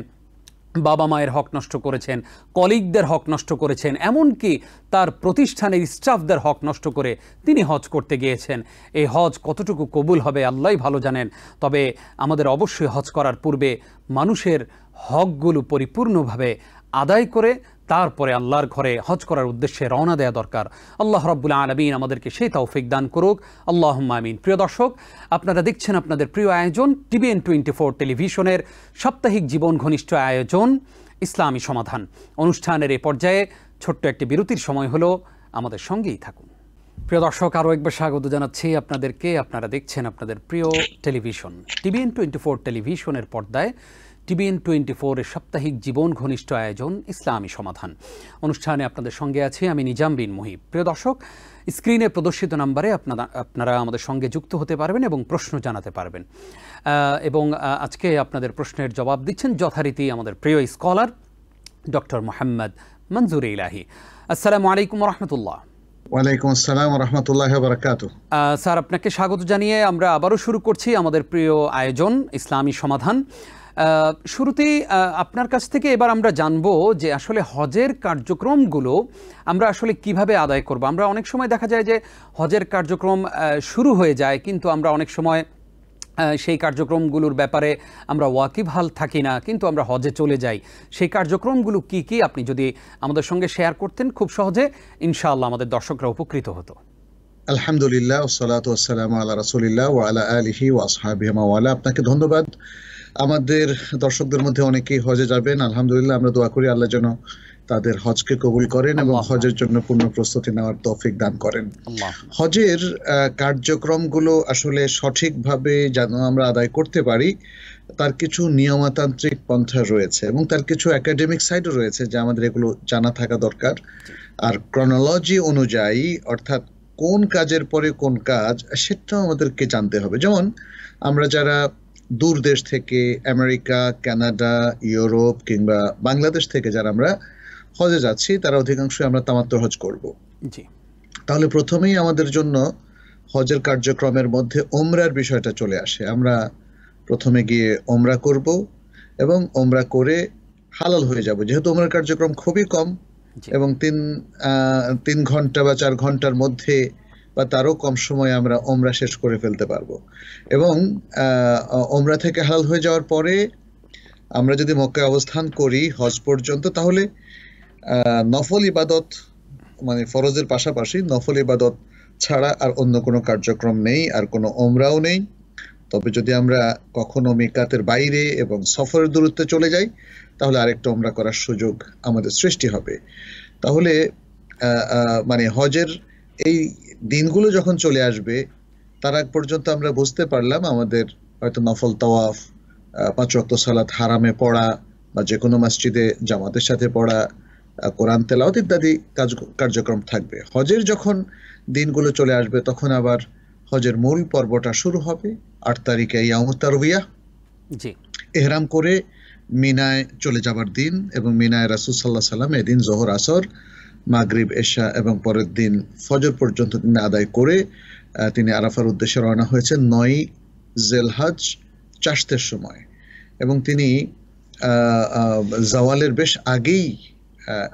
A: বাবা মায়ের হক নষ্ট করেছেন, কলিগদের হক নষ্ট করেছেন, এমনকি তার প্রতিষ্ঠানের স্টাফদের হক নষ্ট করে তিনি হজ করতে গিয়েছেন। এই হজ কতটুকু কবুল হবে আল্লাহই ভালো জানেন। তবে আমাদের অবশ্যই হজ করার পূর্বে মানুষের হকগুলো পরিপূর্ণভাবে আদায় করে তারপরে আল্লাহর ঘরে হজ করার উদ্দেশ্যে রওনা দেওয়া দরকার। আল্লাহ রাব্বুল আলামিন আমাদেরকে সেই তৌফিক দান করুক, আল্লাহুম্মা আমিন। প্রিয় দর্শক, আপনারা দেখছেন আপনাদের প্রিয় আয়োজন TVN 24 টেলিভিশনের সাপ্তাহিক জীবন ঘনিষ্ঠ আয়োজন ইসলামী সমাধান। অনুষ্ঠানের এই পর্যায়ে ছোট্ট একটি বিরতির সময় হলো, আমাদের সঙ্গেই থাকুন। প্রিয় দর্শক, আরও একবার স্বাগত জানাচ্ছি আপনাদেরকে। আপনারা দেখছেন আপনাদের প্রিয় টেলিভিশন TVN 24 টেলিভিশনের পর্দায় TVN 24 এর সাপ্তাহিক জীবন ঘনিষ্ঠ আয়োজন ইসলামী সমাধান। অনুষ্ঠানে আপনাদের সঙ্গে আছি আমি নিজাম বিন মুহিব। প্রিয় দর্শক, স্ক্রিনে প্রদর্শিত নাম্বারে আপনারা আমাদের সঙ্গে যুক্ত হতে পারবেন এবং প্রশ্ন জানাতে পারবেন। এবং আজকে আপনাদের প্রশ্নের জবাব দিচ্ছেন যথারীতি আমাদের প্রিয় স্কলার ডক্টর মোহাম্মদ মনজুর ইলাহি। আসসালামু আলাইকুম ওয়া রাহমাতুল্লাহ।
B: ওয়ালাইকুম আসসালাম ওয়া রাহমাতুল্লাহি ওয়া বারাকাতুহু।
A: স্যার, আপনাকে স্বাগত জানিয়ে আমরা আবারও শুরু করছি আমাদের প্রিয় আয়োজন ইসলামী সমাধান। শুরুতেই আপনার কাছ থেকে এবার আমরা জানবো যে আসলে হজের কার্যক্রমগুলো আমরা আসলে কিভাবে আদায় করব। আমরা অনেক সময় দেখা যায় যে হজের কার্যক্রম শুরু হয়ে যায়, কিন্তু আমরা অনেক সময় সেই কার্যক্রমগুলোর ব্যাপারে আমরা ওয়াকিবহাল থাকি না, কিন্তু আমরা হজে চলে যাই। সেই কার্যক্রমগুলো কি কি আপনি যদি আমাদের সঙ্গে শেয়ার করতেন খুব সহজে, ইনশাআল্লাহ আমাদের দর্শকরা উপকৃত হতো।
B: আলহামদুলিল্লাহ, ওয়াসসালাতু ওয়াসসালামু আলা রাসূলিল্লাহ ওয়া আলা আলিহি ওয়া আসহাবিহি ওয়া ওয়ালা। আপনাকে ধন্যবাদ। আমাদের দর্শকদের মধ্যে অনেকেই হজে যাবেন। আলহামদুলিল্লাহ, আমরা দোয়া করি আল্লাহ যেন তাদের হজকে কবুল করেন এবং হজের জন্য পূর্ণ প্রস্তুতি নেওয়ার তৌফিক দান করেন। হজের কার্যক্রমগুলো আসলে সঠিকভাবে যেন আমরা আদায় করতে পারি, তার কিছু নিয়মতান্ত্রিক পন্থা রয়েছে এবং তার কিছু একাডেমিক সাইডও রয়েছে, যা আমাদের এগুলো জানা থাকা দরকার। আর ক্রনোলজি অনুযায়ী, অর্থাৎ কোন কাজের পরে কোন কাজ সেটাও আমাদেরকে জানতে হবে। যেমন আমরা যারা দূর দেশ থেকে আমেরিকা, কানাডা, ইউরোপ কিংবা বাংলাদেশ থেকে যারা আমরা হজে যাচ্ছি, তারা অধিকাংশই আমরা তামাত্তুর হজ করব।
A: জি
B: তাহলে প্রথমেই আমাদের জন্য হজের কার্যক্রমের মধ্যে ওমরার বিষয়টা চলে আসে। আমরা প্রথমে গিয়ে ওমরা করব এবং ওমরা করে হালাল হয়ে যাব, যেহেতু ওমরার কার্যক্রম খুবই কম
A: জি
B: এবং 3 ঘন্টা বা 4 ঘন্টার মধ্যে বা তারও কম সময়ে আমরা ওমরা শেষ করে ফেলতে পারবো। এবং ওমরা থেকে হালাল হয়ে যাওয়ার পরে আমরা যদি মক্কায় অবস্থান করি হজ পর্যন্ত, তাহলে নফল ইবাদত মানে ফরজের পাশাপাশি নফল ইবাদত ছাড়া আর অন্য কোনো কার্যক্রম নেই, আর কোনো ওমরাও নেই। তবে যদি আমরা কখনো মিকাতের বাইরে এবং সফরের দূরত্বে চলে যাই, তাহলে আরেকটা ওমরা করার সুযোগ আমাদের সৃষ্টি হবে। তাহলে মানে হজের এই দিনগুলো যখন চলে আসবে, তার আগ পর্যন্ত আমরা বুঝতে পারলাম আমাদের হয়তো নফল তাওয়াফ, 5 ওয়াক্ত সালাত হারামে পড়া বা যে কোনো মসজিদে জামাতের সাথে পড়া, কোরআন তেলাওয়াত ইত্যাদি কার্যক্রম থাকবে। হজের যখন দিনগুলো চলে আসবে, তখন আবার হজের মূল পর্বটা শুরু হবে। 8 তারিখে ইয়ামুত তারবিয়া,
A: জি
B: এহরাম করে মিনায় চলে যাবার দিন, এবং মিনায় রাসূল সাল্লাল্লাহু আলাইহি সাল্লাম এদিন জোহর, আসর, মাগরিব, এশা এবং পরের দিন ফজর পর্যন্ত তিনি আদায় করে তিনি আরাফার উদ্দেশ্যে রওনা হয়েছেন 9 জিলহজ চাষতের সময়, এবং তিনি জাওয়ালের বেশ আগেই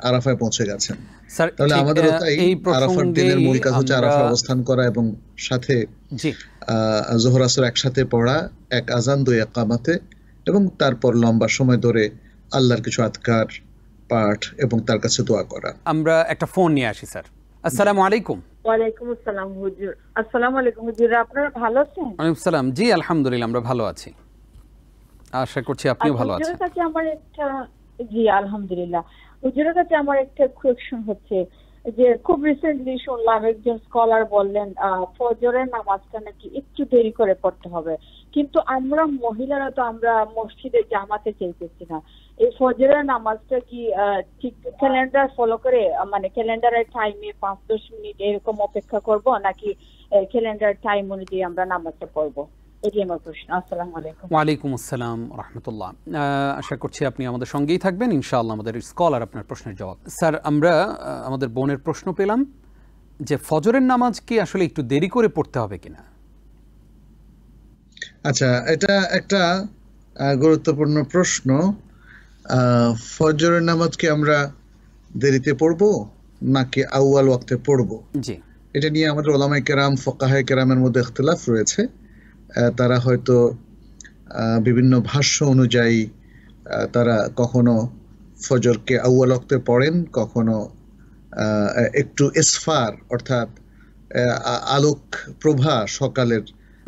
B: আরাফায় পৌঁছে গেছেন।
A: স্যার,
B: তাহলে
A: ঠিক
B: আমাদেরও তাই
A: এই
B: আরাফার দিনের মূল কাজ হচ্ছে
A: আমরা
B: আরাফায় অবস্থান করা এবং সাথে
A: জি
B: জোহর আসর একসাথে পড়া, এক আজান 2 ইকামাতে, এবং তারপর লম্বা সময় ধরে আল্লাহর কিছু আদকার পাঠ এবং তার কাছে দোয়া করা।
A: আমরা একটা ফোন নিয়ে আসি স্যার। আসসালামু আলাইকুম।
C: ওয়ালাইকুম আসসালাম হুজুর। আসসালামু আলাইকুম হুজুর, আপনারা ভালো আছেন?
A: ওয়ালাইকুম সালাম। জি আলহামদুলিল্লাহ, আমরা ভালো আছি, আশা করছি আপনিও ভালো আছেন।
C: হুজুরের কাছে আমার একটা জি আলহামদুলিল্লাহ। হুজুরের কাছে আমার একটা কোয়েশ্চন হচ্ছে যে খুব রিসেন্টলি শুনলাম একজন স্কলার বললেন ফজরের নামাজটা নাকি একটু দেরি করে পড়তে হবে, কিন্তু আমরা মহিলারা তো আমরা মসজিদে জামাতে চাইতেছি না। এই ফজরের নামাজটা কি ঠিক ক্যালেন্ডার ফলো করে, মানে ক্যালেন্ডারের টাইমে 5-10 মিনিট এরকম অপেক্ষা করব, নাকি ক্যালেন্ডার টাইম অনুযায়ী আমরা নামাজটা পড়বো? এটি আমার প্রশ্ন। আসসালামু আলাইকুম।
A: ওয়ালাইকুম আসসালাম রহমতুল্লাহ। আশা করছি আপনি আমাদের সঙ্গেই থাকবেন ইনশাআল্লাহ। আমাদের স্কলার আপনার প্রশ্নের জবাব। স্যার, আমরা আমাদের বোনের প্রশ্ন পেলাম যে ফজরের নামাজ কি আসলে একটু দেরি করে পড়তে হবে কিনা?
B: আচ্ছা, এটা একটা গুরুত্বপূর্ণ প্রশ্ন। ফজরের নামাজ কি আমরা দেরিতে পড়বো নাকি আউয়াল ওয়াক্তে পড়বো?
A: জি
B: এটা নিয়ে আমাদের ওলামায়ে কেরাম, ফুকাহায়ে কেরামের মধ্যে ইখতিলাফ রয়েছে। তারা হয়তো বিভিন্ন ভাষ্য অনুযায়ী তারা কখনো ফজরকে আউয়াল ওয়াক্তে পড়েন, কখনো একটু ইসফার অর্থাৎ আলোক প্রভা সকালের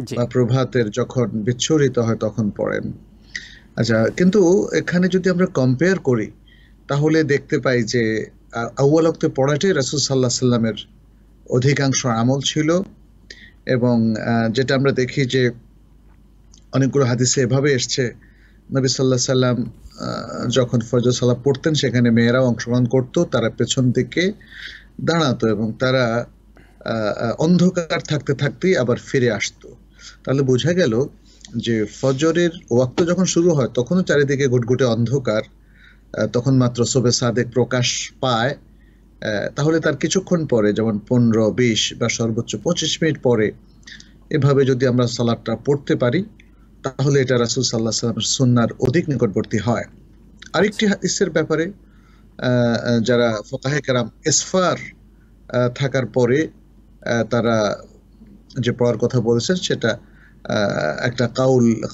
A: জি
B: বা প্রভাতের যখন বিচ্ছুরিত হয় তখন পড়েন। আচ্ছা, কিন্তু এখানে যদি আমরা কম্পেয়ার করি, তাহলে দেখতে পাই যে আউয়াল ওয়াক্তে পড়াটাই রাসূল সাল্লাল্লাহু আলাইহি সাল্লামের অধিকাংশ আমল ছিল। এবং যেটা আমরা দেখি যে অনেকগুলো হাদিসে এভাবে এসছে, নবী সাল্লাল্লাহু আলাইহি সাল্লাম যখন ফজর সালাত পড়তেন, সেখানে মেয়েরাও অংশগ্রহণ করত, তারা পেছন দিকে দাঁড়াতো এবং তারা অন্ধকার থাকতে থাকতেই আবার ফিরে আসতো। তাহলে বোঝা গেল যে ফজরের ওয়াক্ত যখন শুরু হয় তখনও চারিদিকে ঘুটঘুটে অন্ধকার, তখন মাত্র সুবহে সাদেক প্রকাশ পায়। তাহলে তার কিছুক্ষণ পরে, যেমন 15-20 বা সর্বোচ্চ 25 মিনিট পরে এভাবে যদি আমরা সালাতটা পড়তে পারি, তাহলে এটা রাসূল সাল্লাল্লাহু আলাইহি ওয়াসাল্লামের সুন্নাহর অধিক নিকটবর্তী হয়। আরেকটি হাদিসের ব্যাপারে যারা ফুকাহে কেরাম ইসফার থাকার পরে তারা যে পড়ার কথা বলেছেন, সেটা একটা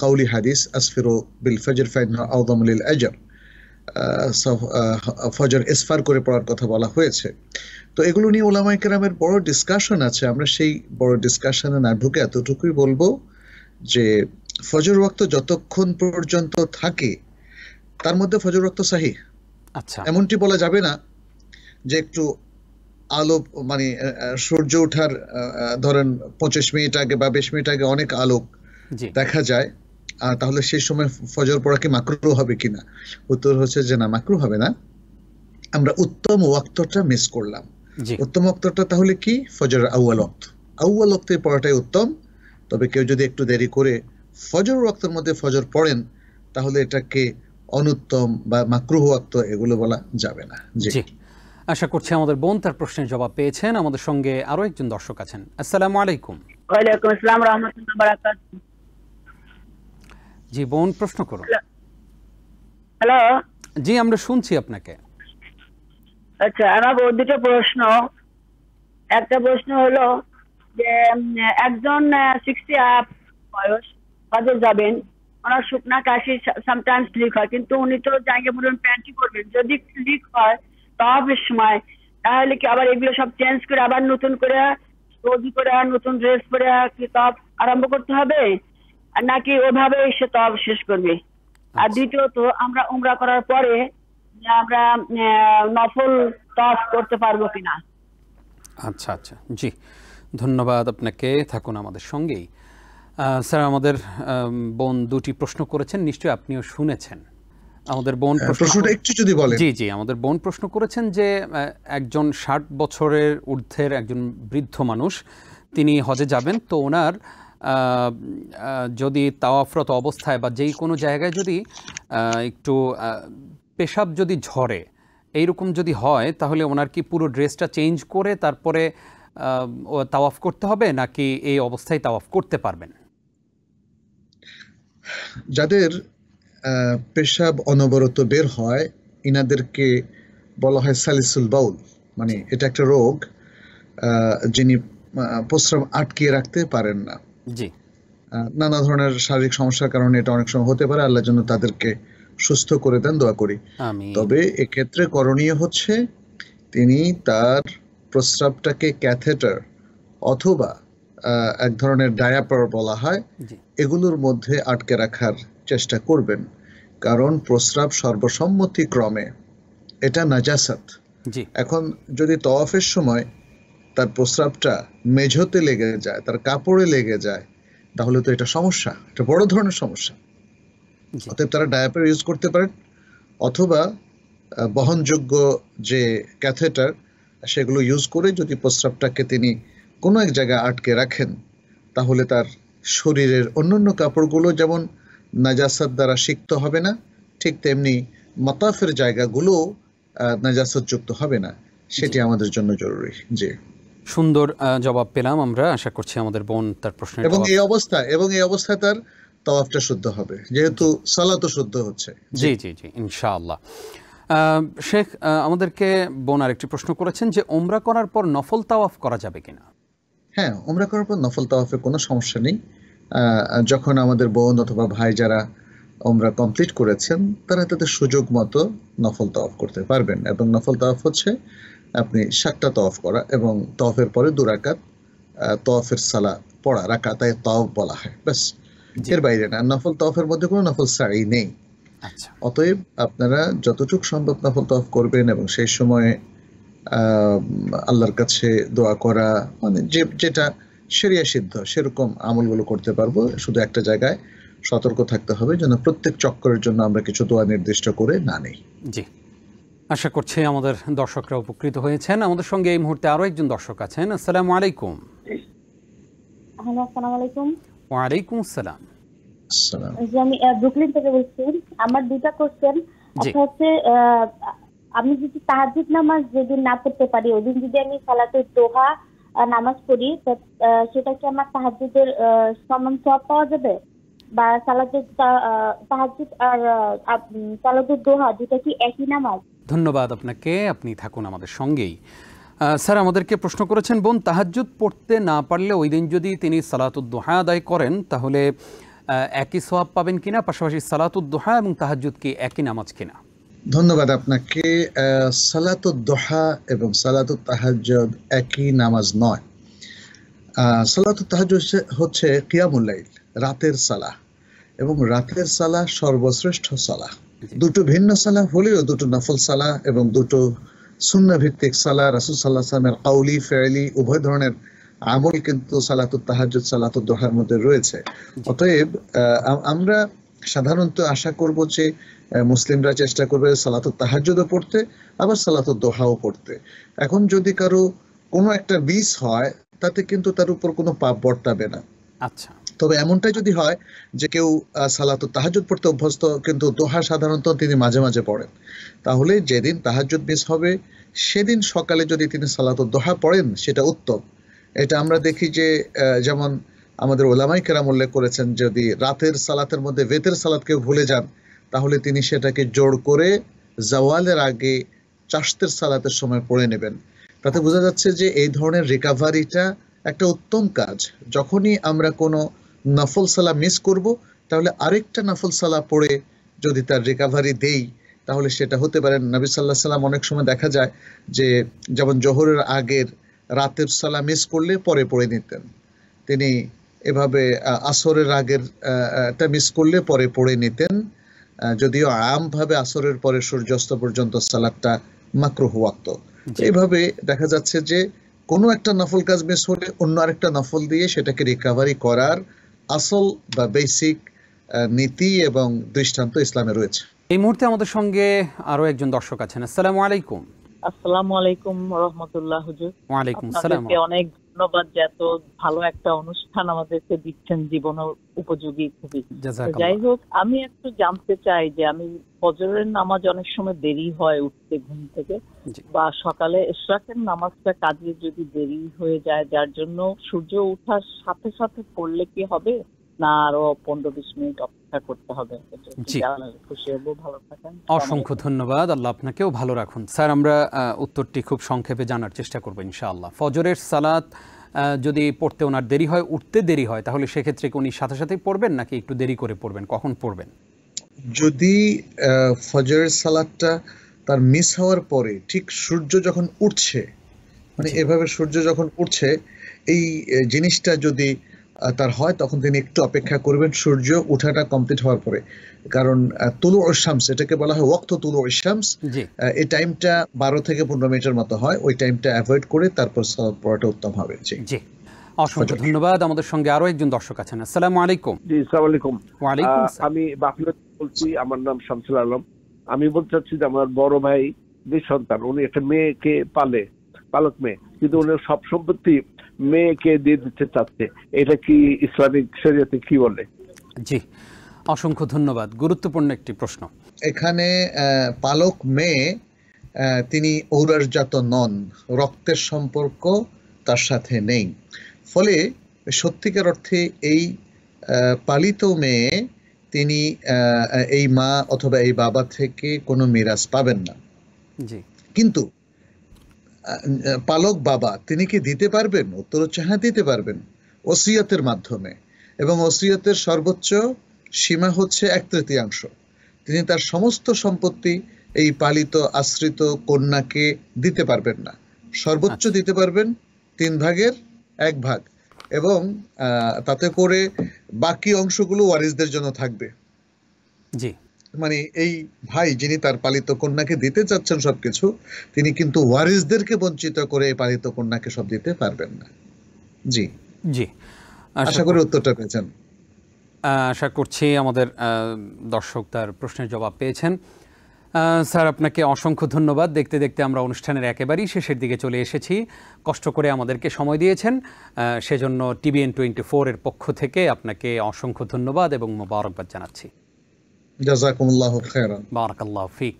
B: কাউলি হাদিস, আসফিরু বিল ফজর ফাইন্নাহু আযযামু লিল আজর, ফজর ইসফার করে পড়ার কথা বলা হয়েছে। তো এগুলো নিয়ে উলামায়ে কেরামের বড় ডিসকাশন আছে। আমরা সেই বড় ডিসকাশনে না ঢুকে এতটুকুই বলবো যে ফজর ওয়াক্ত যতক্ষণ পর্যন্ত থাকে তার মধ্যে ফজর ওয়াক্ত সাহিহ।
A: আচ্ছা,
B: এমনটি বলা যাবে না যে একটু আলো, মানে সূর্য ওঠার ধরেন 25 মিনিট আগে বা 20 মিনিট আগে অনেক আলোক
A: জি
B: দেখা যায়, তাহলে সেই সময় ফজর পড়া কি মাকরুহ হবে কিনা? উত্তর হচ্ছে যে না, মাকরুহ হবে না। আমরা উত্তম ওয়াক্তটা মিস করলাম।
A: জি
B: উত্তম ওয়াক্তটা তাহলে কি? ফজর আউয়াল ওয়াক্ত, আউয়াল ওয়াক্তে পড়াটাই উত্তম। তবে কেউ যদি একটু দেরি করে ফজর ওয়াক্তের মধ্যে ফজর পড়েন তাহলে এটাকে অনুত্তম বা মাকরুহ ওয়াক্ত এগুলো বলা যাবে না। জি,
A: জি আশা করছি আমাদের বোন তার প্রশ্নের জবাব পেয়েছেন। আমাদের সঙ্গে আরো একজন দর্শক আছেন। আসসালামু আলাইকুম।
D: ওয়ালাইকুম আসসালাম রাহমাতুল্লাহি ওয়া বারাকাতুহু।
A: জি বোন, প্রশ্ন করুন।
D: হ্যালো,
A: জি আমরা শুনছি আপনাকে।
D: আচ্ছা, আমার দুটো প্রশ্ন। একটা প্রশ্ন হলো যে একজন 60 আপ বয়স কাজে যাবেন, ওনার শুকনা কাশি সামটাইমস লিক হয়, কিন্তু উনি তো জায়গা বলুন প্যান্টি করবেন, যদি লিক হয় তওয়াফের সময়, তাহলে কি আবার এগুলো সব চেঞ্জ করে আবার নতুন করে ওযু করে নতুন ড্রেস পরে কি তওয়াফ আরম্ভ করতে হবে, আর নাকি ওভাবে সে তওয়াফ শেষ করবে? আর দ্বিতীয়ত, আমরা উমরা করার পরে আমরা নফল তওয়াফ করতে পারবো কিনা?
A: আচ্ছা আচ্ছা, জি ধন্যবাদ আপনাকে, থাকুন আমাদের সঙ্গেই। স্যার, আমাদের বোন দুটি প্রশ্ন করেছেন, নিশ্চয়ই আপনিও শুনেছেন। আমাদের বোন
B: প্রশ্নটা একটু যদি বলেন।
A: জি জি, আমাদের বোন প্রশ্ন করেছেন যে একজন 60 বছরের ঊর্ধ্বের একজন বৃদ্ধ মানুষ, তিনি হজে যাবেন, তো ওনার যদি তাওয়াফরত অবস্থায় বা যেই কোনো জায়গায় যদি একটু পেশাব যদি ঝরে, এইরকম যদি হয়, তাহলে ওনার কি পুরো ড্রেসটা চেঞ্জ করে তারপরে তাওয়াফ করতে হবে, নাকি এই অবস্থায় তাওয়াফ করতে পারবেন?
B: যাদের পেশাব অনবরত বের হয় ইনাদেরকে বলা হয় সালিসুল বাউল, মানে এটা একটা রোগ, যিনি প্রস্রাব আটকিয়ে রাখতে পারেন না।
A: জি,
B: নানা ধরনের শারীরিক সমস্যার কারণে এটা অনেক সময় হতে পারে। আল্লাহ যেন তাদেরকে সুস্থ করে দেন, দোয়া করি।
A: আমিন।
B: তবে এক্ষেত্রে করণীয় হচ্ছে তিনি তার প্রস্রাবটাকে ক্যাথেটার অথবা এক ধরনের ডায়াপার বলা হয়,
A: জি
B: এগুলোর মধ্যে আটকে রাখার চেষ্টা করবেন। কারণ প্রস্রাব সর্বসম্মতিক্রমে এটা নাজাসাত।
A: জি
B: এখন যদি তওয়াফের সময় তার প্রস্রাবটা মেঝোতে লেগে যায়, তার কাপড়ে লেগে যায়, তাহলে তো এটা সমস্যা, এটা বড় ধরনের সমস্যা।
A: জি
B: অতএব তারা ডায়াপার ইউজ করতে পারেন, অথবা বহনযোগ্য যে ক্যাথেটার সেগুলো ইউজ করে যদি প্রস্রাবটাকে তিনি কোনো এক জায়গায় আটকে রাখেন, তাহলে তার শরীরের অন্যান্য কাপড়গুলো যেমন নাজাসাত দ্বারা সিক্ত হবে না, ঠিক তেমনি মাতাফের জায়গাগুলো নাজাসাত যুক্ত হবে না। সেটি আমাদের জন্য জরুরি। জি,
A: সুন্দর জবাব পেলাম আমরা। আশা করছি আমাদের বোন তার প্রশ্নের
B: এবং
A: জবাব।
B: এই অবস্থায় তার তাওয়াফটা শুদ্ধ হবে, যেহেতু সালাতও শুদ্ধ হচ্ছে।
A: জি জি জি, ইনশাআল্লাহ। শেখ, আমাদেরকে বোন আরেকটি প্রশ্ন করেছেন যে ওমরা করার পর নফল তাওয়াফ করা যাবে কিনা?
B: হ্যাঁ, উমরা করার পর নফল তাওয়াফে কোনো সমস্যা নেই। যখন আমাদের বোন অথবা ভাই যারা উমরা কমপ্লিট করেছেন, তারা তাদের সুযোগ মতো নফল তাওয়াফ করতে পারবেন। এবং নফল তাওয়াফ হচ্ছে আপনি 7টা তাওয়াফ করা এবং তাওয়াফের পরে 2 রাকাত তাওয়াফের সালা পড়া, রাকাতায়ে তাওয়াফ বলা হয়, ব্যাস। এর বাইরে না। নফল তাওয়াফের মধ্যে কোনো নফল সাই নেই।
A: আচ্ছা,
B: অতএব আপনারা যতটুকু সম্ভব নফল তাওয়াফ করবেন এবং সেই সময়ে আল্লাহর কাছে দোয়া করা, মানে যেটা শরিয়া সিদ্ধ সেরকম আমলগুলো করতে পারবো। শুধু একটা জায়গায় সতর্ক থাকতে হবে যেন প্রত্যেক চক্করের জন্য আমরা কিছু দোয়া নির্দিষ্ট করে না নেই।
A: জি আশা করছি আমাদের দর্শকরা উপকৃত হয়েছেন। আমাদের সঙ্গে এই মুহূর্তে আরো একজন দর্শক আছেন। আসসালামু আলাইকুম।
C: হ্যালো, আসসালামু আলাইকুম।
A: ওয়ালাইকুম আসসালাম।
B: আসসালাম।
C: আমি ব্রুকলিন থেকে বলছি। আমার দুটা কোশ্চেন। একটা হচ্ছে, আমি যদি তাহাজ্জুদ নামাজ যেদিন না পড়তে পারি, ওই দিন যদি আমি সালাতুদ দোহা নামাজ পড়ি, সেটা কি আমার তাহাজ্জুদের সমান সওয়াব পাওয়া যাবে? বা সালাতুদ তাহাজ্জুদ আর সালাতুদ দোহা দুটো কি একই নামাজ?
A: ধন্যবাদ আপনাকে, আপনি থাকুন আমাদের সঙ্গেই। স্যার, আমাদেরকে প্রশ্ন করেছেন বোন তাহাজ্জুদ পড়তে না পারলে ওই দিন যদি তিনি সালাতুদ দোহা আদায় করেন, তাহলে একই সওয়াব পাবেন কিনা, পাশাপাশি সালাতুদ দোহা এবং তাহাজ্জুদ কি একই নামাজ কিনা?
B: ধন্যবাদ আপনাকে। সালাতুদ দোহা এবং সালাতুত তাহাজ্জুদ একই নামাজ নয়। সালাতুত তাহাজ্জুদ হচ্ছে কিয়ামুল লাইল, রাতের সালাহ, এবং রাতের সালাহ সর্বশ্রেষ্ঠ সালাহ। দুটো ভিন্ন সালাহ হলেও দুটো নফল সালাহ এবং দুটো সুন্নাহ ভিত্তিক সালাহ। রাসূল সাল্লাল্লাহু আলাইহি ওয়াসাল্লামের কাউলি ফি'লি উভয় ধরনের আমল কিন্তু সালাতুত তাহাজ্জুদ সালাতুদ দোহার মধ্যে রয়েছে। অতএব আমরা সাধারণত আশা করব যে মুসলিমরা চেষ্টা করবে সালাতুত তাহাজ্জুদও পড়তে, আবার সালাতুদ দোহাও পড়তে। এখন যদি কারো কোনো একটা মিস হয়, তাতে কিন্তু তার উপর কোনো পাপ বর্তাবে না।
A: আচ্ছা,
B: তবে এমনটাই যদি হয় যে কেউ সালাতুত তাহাজ্জুদ পড়তে অভ্যস্ত, কিন্তু দোহা সাধারণত তিনি মাঝে মাঝে পড়েন, তাহলে যেদিন তাহাজ্জুদ মিস হবে সেদিন সকালে যদি তিনি সালাতুদ দোহা পড়েন সেটা উত্তম। এটা আমরা দেখি যে যেমন আমাদের ওলামায়ে কেরাম উল্লেখ করেছেন, যদি রাতের সালাতের মধ্যে বেতের সালাত কেউ ভুলে যান, তাহলে তিনি সেটাকে জোড় করে জাওয়ালের আগে চাশতের সালাতের সময় পড়ে নেবেন। তাতে বোঝা যাচ্ছে যে এই ধরনের রিকাভারিটা একটা উত্তম কাজ। যখনই আমরা কোনো নফল সালা মিস করব, তাহলে আরেকটা নফল সালা পড়ে যদি তার রিকাভারি দেই, তাহলে সেটা হতে পারে। নবী সাল্লাল্লাহু আলাইহি সাল্লাম অনেক সময় দেখা যায় যে যেমন জোহরের আগের রাতের সালা মিস করলে পরে পড়ে নিতেন, তিনি এভাবে আসরের আগের টা মিস করলে পরে পড়ে নিতেন, যদিও আমভাবে আসরের পরে সূর্যাস্ত পর্যন্ত সালাতটা মাকরুহ ওয়াক্ত। এইভাবে দেখা যাচ্ছে যে কোনো একটা নফল কাজ মিস হলে অন্য আরেকটা নফল দিয়ে সেটাকে রিকাভারি করার আসল বা বেসিক নীতি এবং দৃষ্টান্ত ইসলামে রয়েছে।
A: এই মুহূর্তে আমাদের সঙ্গে আরো একজন দর্শক আছেন। আসসালামু আলাইকুম।
E: আসসালামু আলাইকুম রাহমাতুল্লাহ হুজুর।
A: ওয়ালাইকুম আসসালাম।
E: আপনাকে অনেক ধন্যবাদ যে এত ভালো একটা অনুষ্ঠান আমাদেরকে দিচ্ছেন, জীবন উপযোগী খুবই। যাই হোক, আমি একটু জানতে চাই যে আমি ফজরের নামাজ অনেক সময় দেরি হয় উঠতে ঘুম থেকে, বা সকালে ইশরাকের নামাজটা কাজে যদি দেরি হয়ে যায়, যার জন্য সূর্য ওঠার সাথে সাথে পড়লে কি হবে, না আরো 15-20 মিনিট অপেক্ষা করতে হবে? খুশি হব। ভালো থাকেন।
A: অসংখ্য ধন্যবাদ। আল্লাহ আপনাকেও ভালো রাখুন। স্যার, আমরা উত্তরটি খুব সংক্ষেপে জানার চেষ্টা করব ইনশাআল্লাহ। ফজরের সালাত যদি পড়তে ওনার দেরি হয়, উঠতে দেরি হয়, তাহলে সেক্ষেত্রে কি উনি সাথে সাথেই পড়বেন নাকি একটু দেরি করে পড়বেন? কখন পড়বেন?
B: যদি ফজরের সালাতটা তার মিস হওয়ার পরে ঠিক সূর্য যখন উঠছে, মানে এভাবে সূর্য যখন উঠছে, এই জিনিসটা যদি তার হয়, তখন তিনি একটু অপেক্ষা করবেন সূর্য উঠাটা কমপ্লিট হওয়ার পরে। কারণ তুলুউশ শামস, এটাকে বলা হয় ওয়াক্ত তুলুউশ শামস, এই টাইমটা 12 থেকে 15 মিনিটের মতো হয়। ওই টাইমটা অ্যাভয়েড করে তারপর সালাত পড়াটা উত্তম হবে। জি
A: জি, অসংখ্য ধন্যবাদ। আমাদের সঙ্গে আরো একজন দর্শক আছেন। আসসালামু আলাইকুম।
F: জি, আসসালামু আলাইকুম।
A: ওয়ালাইকুম আসসালাম।
F: আমি বাফুল্লাহ বলছি, আমার নাম শামসুল আলম। আমি বলতে চাচ্ছি যে আমার বড় ভাই সন্তান, উনি একটা মেয়েকে পালক মেয়ে, কিন্তু উনি সব সম্পত্তি মেয়েকে দিয়ে দিতে চাচ্ছে, এটা কি ইসলামিক শরীয়তে কি বলে?
A: জি, অসংখ্য ধন্যবাদ। গুরুত্বপূর্ণ একটি প্রশ্ন।
B: এখানে পালক মেয়ে, তিনি ঔরসজাত নন, রক্তের সম্পর্ক তার সাথে নেই। ফলে সত্যিকার অর্থে এই পালিত মেয়ে, তিনি এই মা অথবা এই বাবা থেকে কোনো মিরাস পাবেন না।
A: জি,
B: কিন্তু পালক বাবা তিনি কি দিতে পারবেন? উত্তর হচ্ছে হ্যাঁ, দিতে পারবেন, ওসিয়তের মাধ্যমে। এবং ওসিয়তের সর্বোচ্চ সীমা হচ্ছে 1/3। তিনি তার সমস্ত সম্পত্তি এই পালিত আশ্রিত কন্যাকে দিতে পারবেন না, সর্বোচ্চ দিতে পারবেন 3/1 এবং তাতে করে বাকি অংশগুলো ওয়ারিসদের জন্য থাকবে।
A: জি,
B: মানে এই ভাই যিনি তার পালিত কন্যাকে দিতে চাচ্ছেন সবকিছু, তিনি কিন্তু ওয়ারিসদেরকে বঞ্চিত করে পালিত কন্যাকে সব দিতে পারবেন না। জি
A: জি,
B: আশা করি উত্তরটা পেয়েছেন।
A: আশা করছি আমাদের দর্শক তার প্রশ্নের জবাব পেয়েছেন। স্যার, আপনাকে অসংখ্য ধন্যবাদ। দেখতে দেখতে আমরা অনুষ্ঠানের একেবারেই শেষের দিকে চলে এসেছি। কষ্ট করে আমাদেরকে সময় দিয়েছেন, সেজন্য TVN 24 এর পক্ষ থেকে আপনাকে অসংখ্য ধন্যবাদ এবং মোবারকবাদ জানাচ্ছি।
B: জাযাকুমুল্লাহু খায়রান।
A: বারাকাল্লাহু ফিক।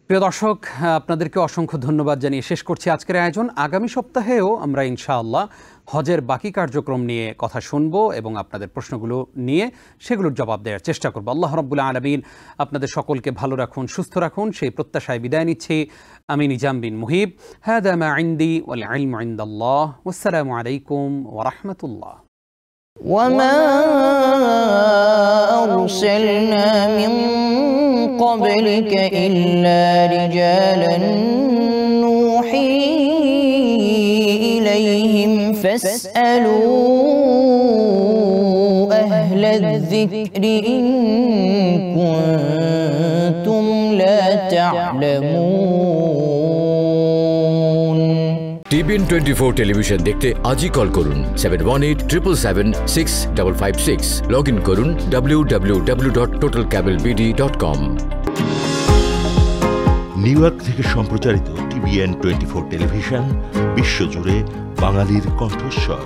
A: প্রিয় দর্শক, আপনাদেরকে অসংখ্য ধন্যবাদ জানিয়ে শেষ করছি আজকের আয়োজন। আগামী সপ্তাহেও আমরা ইনশাআল্লাহ হজের বাকি কার্যক্রম নিয়ে কথা শুনব এবং আপনাদের প্রশ্নগুলো নিয়ে সেগুলোর জবাব দেওয়ার চেষ্টা করব। আল্লাহ রাব্বুল আলামিন আপনাদের সকলকে ভালো রাখুন, সুস্থ রাখুন, সেই প্রত্যাশায় বিদায় নিচ্ছি। আমি নিজাম বিন মুহিব। হাদা মা ইনদি ওয়াল ইলমু ইনদাল্লাহ। ওয়াসসালামু আলাইকুম ওয়া রাহমাতুল্লাহ।
G: وما أرسلنا من قبلك إلا رجالا نوحي إليهم فاسألوا أهل الذكر إن كنتم لا تعلمون.
H: TBN 24 টেলিভিশন দেখতে আজই কল করুন 7187776556। লগ ইন করুন www.totalcablebd.com।
I: নিউ ইয়র্ক থেকে সম্প্রচারিত TBN 24 টেলিভিশন বিশ্বজুড়ে বাঙালির কণ্ঠস্বর।